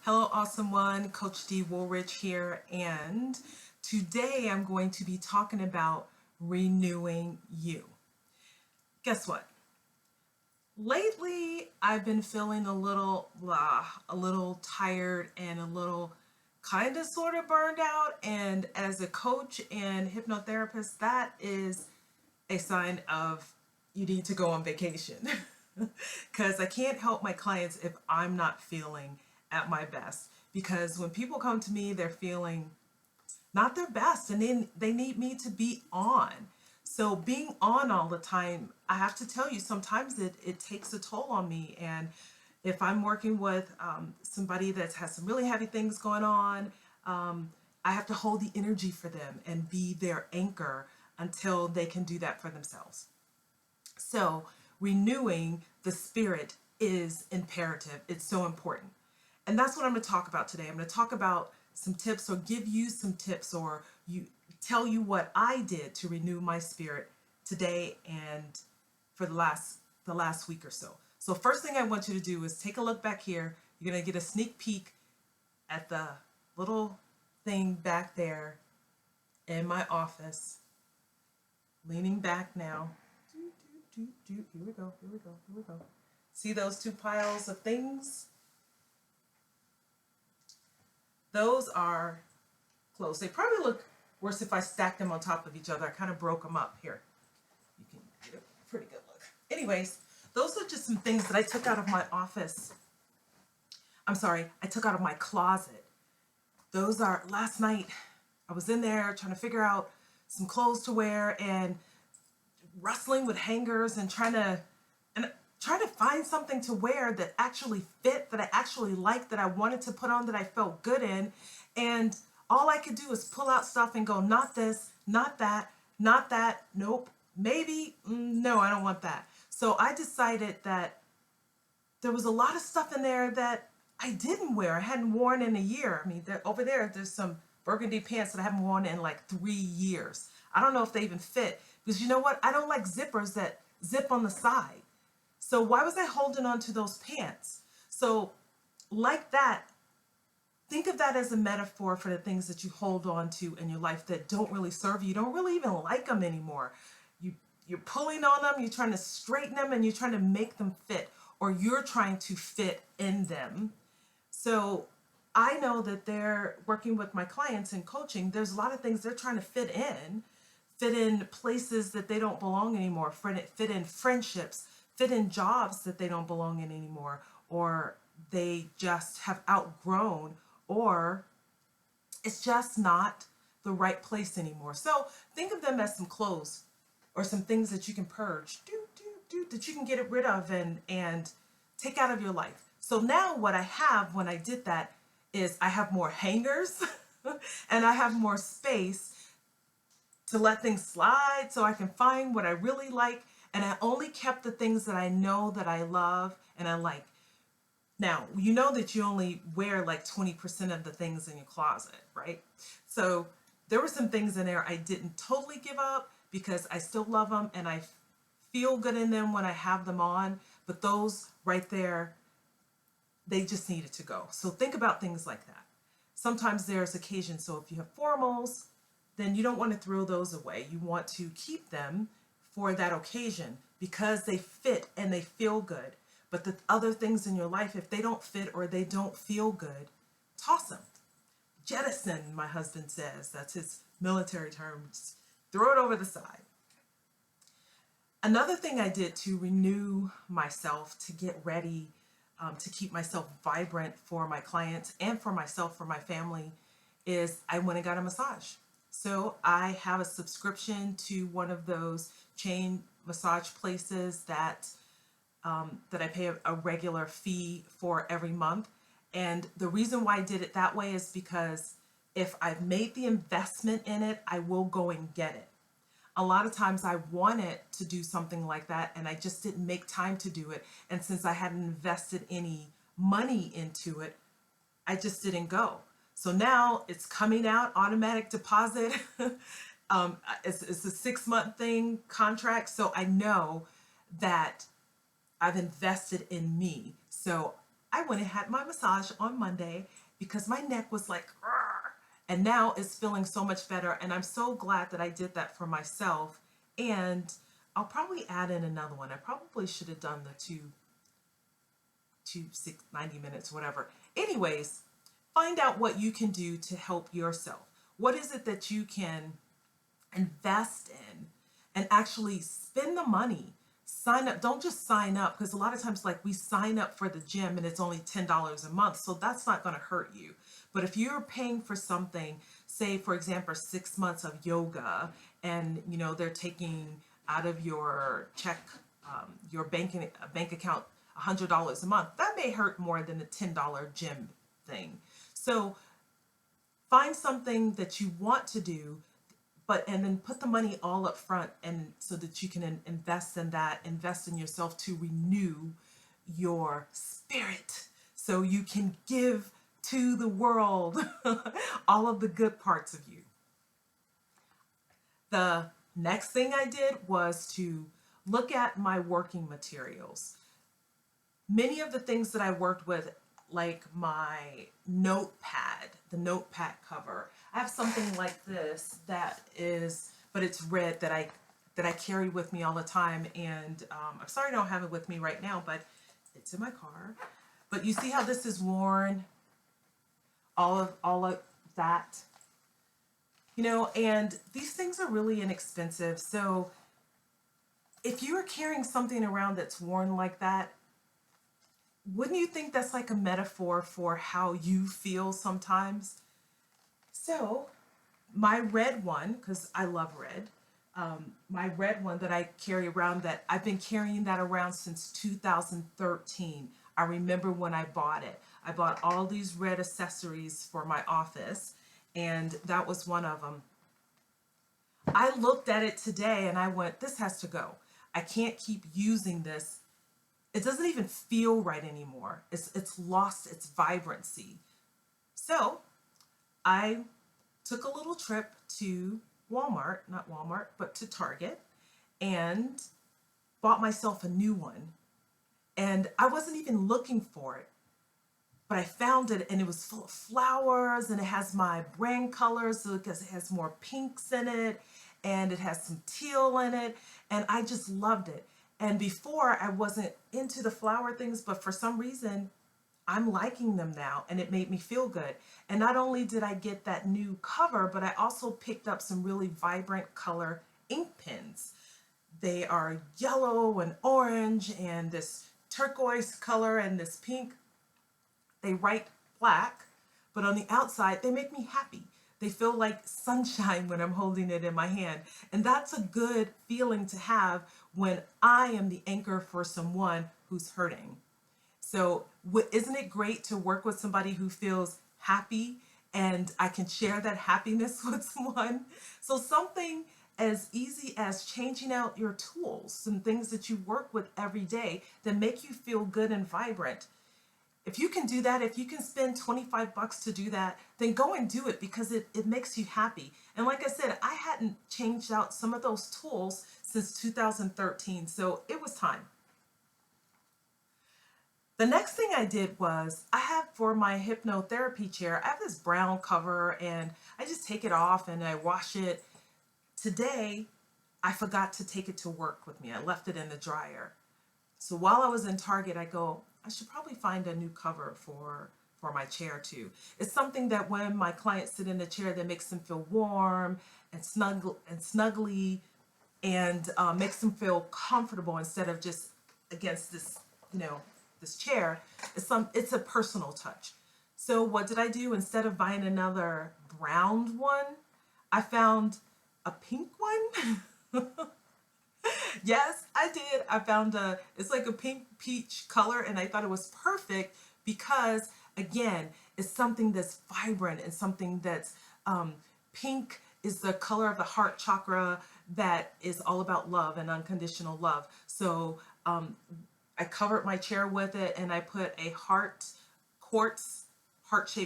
Hello, awesome one. Coach Dee Woolridge here, and today I'm going to be talking about renewing you. Guess what? Lately, I've been feeling a little blah, a little tired, and a little kind of sort of burned out. And as a coach and hypnotherapist, that is a sign of you need to go on vacation. Because I can't help my clients if I'm not feeling at my best. Because when people come to me, they're feeling not their best and then they need me to be on. So being on all the time, I have to tell you, sometimes it takes a toll on me. And if I'm working with somebody that has some really heavy things going on, I have to hold the energy for them and be their anchor until they can do that for themselves. So renewing the spirit is imperative. It's so important. And that's what I'm going to talk about today. I'm going to talk about some tips or give you some tips or you tell you what I did to renew my spirit today and for the last week or so. So first thing I want you to do is take a look back here. You're going to get a sneak peek at the little thing back there in my office, leaning back now. Here we go, here we go, here we go. See those two piles of things? Those are clothes. They probably look worse if I stacked them on top of each other. I kind of broke them up here. You can get a pretty good look. Anyways, those are just some things that I took out of my office. I'm sorry, I took out of my closet. Those are, last night, I was in there trying to figure out some clothes to wear and wrestling with hangers and trying to find something to wear that actually fit, that I actually liked, that I wanted to put on, that I felt good in. And all I could do is pull out stuff and go, not this, not that, not that, nope, maybe, no, I don't want that. So I decided that there was a lot of stuff in there that I didn't wear. I hadn't worn in a year. I mean, over there, there's some burgundy pants that I haven't worn in like 3 years. I don't know if they even fit because you know what? I don't like zippers that zip on the side. So why was I holding on to those pants? So like that, think of that as a metaphor for the things that you hold on to in your life that don't really serve you. You don't really even like them anymore. You're pulling on them, you're trying to straighten them, and you're trying to make them fit, or you're trying to fit in them. So I know that they're working with my clients in coaching. There's a lot of things they're trying to fit in places that they don't belong anymore, fit in friendships, fit in jobs that they don't belong in anymore, or they just have outgrown, or it's just not the right place anymore. So think of them as some clothes or some things that you can purge, that you can get rid of and take out of your life. So now what I have when I did that is I have more hangers and I have more space to let things slide so I can find what I really like. And I only kept the things that I know that I love and I like. Now, you know that you only wear like 20% of the things in your closet, right? So there were some things in there I didn't totally give up because I still love them and I feel good in them when I have them on. But those right there, they just needed to go. So think about things like that. Sometimes there's occasions. So if you have formals, then you don't want to throw those away. You want to keep them for that occasion because they fit and they feel good. But the other things in your life, if they don't fit or they don't feel good, toss them. Jettison, my husband says. That's his military term. Just throw it over the side. Another thing I did to renew myself, to get ready, to keep myself vibrant for my clients and for myself, for my family, is I went and got a massage. So I have a subscription to one of those chain massage places that I pay a regular fee for every month. And the reason why I did it that way is because if I've made the investment in it, I will go and get it. A lot of times I wanted to do something like that and I just didn't make time to do it. And since I hadn't invested any money into it, I just didn't go. So now it's coming out, automatic deposit. It's a 6-month thing, contract. So I know that I've invested in me. So I went and had my massage on Monday because my neck was like, "Argh," and now it's feeling so much better. And I'm so glad that I did that for myself. And I'll probably add in another one. I probably should have done the two, 90 minutes, whatever. Anyways, find out what you can do to help yourself. What is it that you can invest in and actually spend the money? Sign up. Don't just sign up, because a lot of times, like, we sign up for the gym and it's only $10 a month, so that's not going to hurt you. But if you're paying for something, say for example 6 months of yoga, and they're taking out of your check, your bank account, $100 a month, that may hurt more than the $10 gym thing. So find something that you want to do, and then put the money all up front, and so that you can invest in that, invest in yourself to renew your spirit, so you can give to the world all of the good parts of you. The next thing I did was to look at my working materials. Many of the things that I worked with, like my notepad, the notepad cover. I have something like this but it's red, that I carry with me all the time, and I'm sorry I don't have it with me right now, but it's in my car. But you see how this is worn, all of that, and these things are really inexpensive. So if you are carrying something around that's worn like that, wouldn't you think that's like a metaphor for how you feel sometimes? So my red one, because I love red, my red one that I carry around, that I've been carrying that around since 2013. I remember when I bought it. I bought all these red accessories for my office, and that was one of them. I looked at it today and I went, this has to go. I can't keep using this. It doesn't even feel right anymore. It's lost its vibrancy. So I took a little trip to Walmart, not Walmart, but to Target, and bought myself a new one. And I wasn't even looking for it, but I found it, and it was full of flowers, and it has my brand colors, so because it has more pinks in it, and it has some teal in it, and I just loved it. And before, I wasn't into the flower things, but for some reason, I'm liking them now, and it made me feel good. And not only did I get that new cover, but I also picked up some really vibrant color ink pens. They are yellow and orange and this turquoise color and this pink. They write black, but on the outside, they make me happy. They feel like sunshine when I'm holding it in my hand. And that's a good feeling to have when I am the anchor for someone who's hurting. So isn't it great to work with somebody who feels happy, and I can share that happiness with someone? So something as easy as changing out your tools, some things that you work with every day that make you feel good and vibrant. If you can do that, if you can spend $25 to do that, then go and do it, because it makes you happy. And like I said, I hadn't changed out some of those tools since 2013, so it was time. The next thing I did was, I have for my hypnotherapy chair, I have this brown cover, and I just take it off and I wash it. Today, I forgot to take it to work with me. I left it in the dryer. So while I was in Target, I go, I should probably find a new cover for my chair too. It's something that when my clients sit in the chair, that makes them feel warm and snuggly, and makes them feel comfortable instead of just against this, this chair. It's a personal touch. So what did I do? Instead of buying another brown one, I found a pink one. Yes, I did. I found it's like a pink peach color, and I thought it was perfect because, again, it's something that's vibrant and something that's pink is the color of the heart chakra that is all about love and unconditional love. So I covered my chair with it, and I put a heart-shaped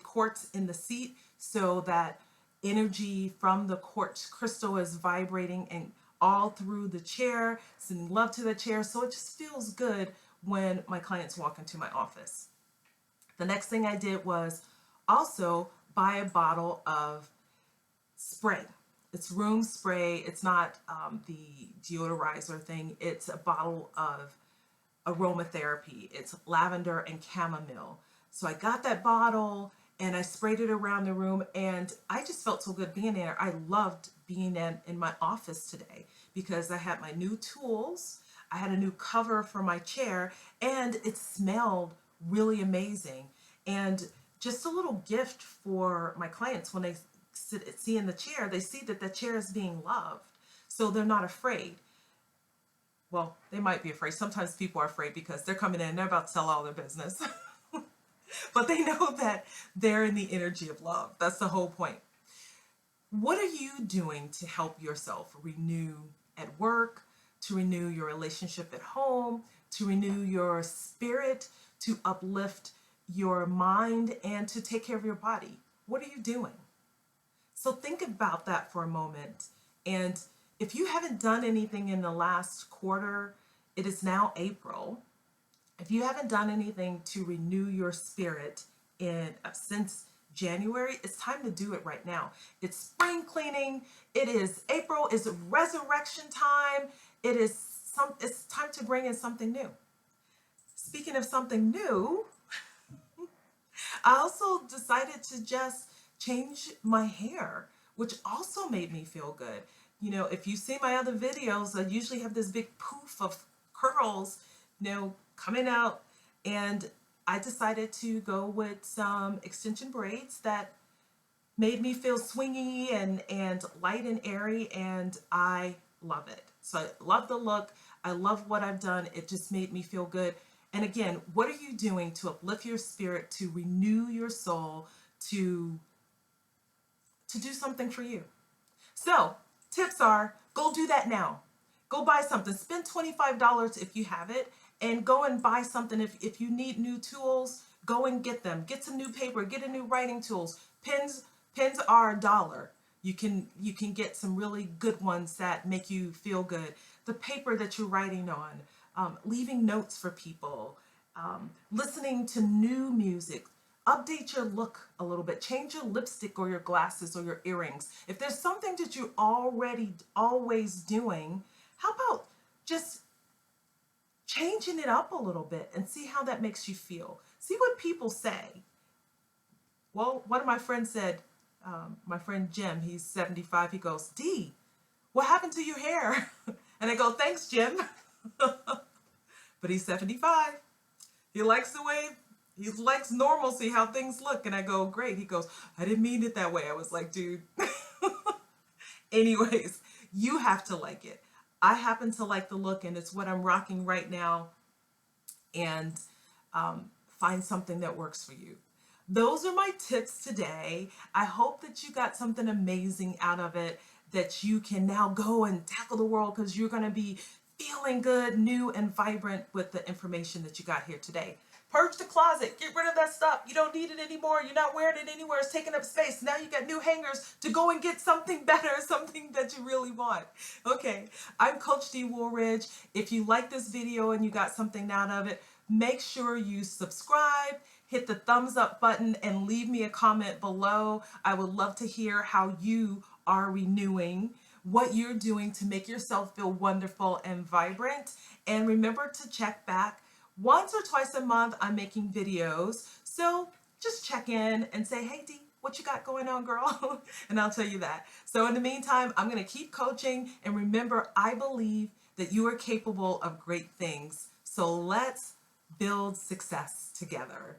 quartz in the seat, so that energy from the quartz crystal is vibrating and all through the chair, sending love to the chair. So it just feels good when my clients walk into my office. The next thing I did was also buy a bottle of spray. It's room spray. It's not the deodorizer thing. It's a bottle of aromatherapy. It's lavender and chamomile. So I got that bottle and I sprayed it around the room, and I just felt so good being there. I loved being in my office today because I had my new tools. I had a new cover for my chair, and it smelled really amazing. And just a little gift for my clients when they see in the chair, they see that the chair is being loved. So they're not afraid. Well, they might be afraid. Sometimes people are afraid because they're coming in and they're about to sell all their business. But they know that they're in the energy of love. That's the whole point. What are you doing to help yourself renew at work, to renew your relationship at home, to renew your spirit, to uplift your mind, and to take care of your body? What are you doing? So think about that for a moment. And if you haven't done anything in the last quarter, it is now April. If you haven't done anything to renew your spirit since January, it's time to do it right now. It's spring cleaning. It is April. Is resurrection time. It's time to bring in something new. Speaking of something new, I also decided to just change my hair, which also made me feel good. You know, if you see my other videos, I usually have this big poof of curls, coming out, and I decided to go with some extension braids that made me feel swingy and light and airy, and I love it. So I love the look. I love what I've done. It just made me feel good. And again, what are you doing to uplift your spirit, to renew your soul, to do something for you? So tips are, go do that now. Go buy something. Spend $25 if you have it, and go and buy something. If you need new tools, go and get them. Get some new paper. Get a new writing tools. Pens are $1. You can get some really good ones that make you feel good. The paper that you're writing on, leaving notes for people, listening to new music. Update your look a little bit. Change your lipstick or your glasses or your earrings. If there's something that you're already always doing, how about just changing it up a little bit and see how that makes you feel? See what people say. Well, one of my friends said, my friend Jim, he's 75, he goes, "Dee, what happened to your hair?" And I go, "Thanks, Jim." But he's 75. He likes normalcy, how things look. And I go, "Great." He goes, "I didn't mean it that way." I was like, dude. Anyways, you have to like it. I happen to like the look, and it's what I'm rocking right now. And find something that works for you. Those are my tips today. I hope that you got something amazing out of it, that you can now go and tackle the world, because you're going to be feeling good, new, and vibrant with the information that you got here today. Purge the closet. Get rid of that stuff. You don't need it anymore. You're not wearing it anywhere. It's taking up space. Now you got new hangers to go and get something better, something that you really want. Okay, I'm Coach Dee Woolridge. If you like this video and you got something out of it, make sure you subscribe, hit the thumbs up button, and leave me a comment below. I would love to hear how you are renewing, what you're doing to make yourself feel wonderful and vibrant. And remember to check back. Once or twice a month, I'm making videos. So just check in and say, "Hey, Dee, what you got going on, girl?" And I'll tell you that. So in the meantime, I'm going to keep coaching. And remember, I believe that you are capable of great things. So let's build success together.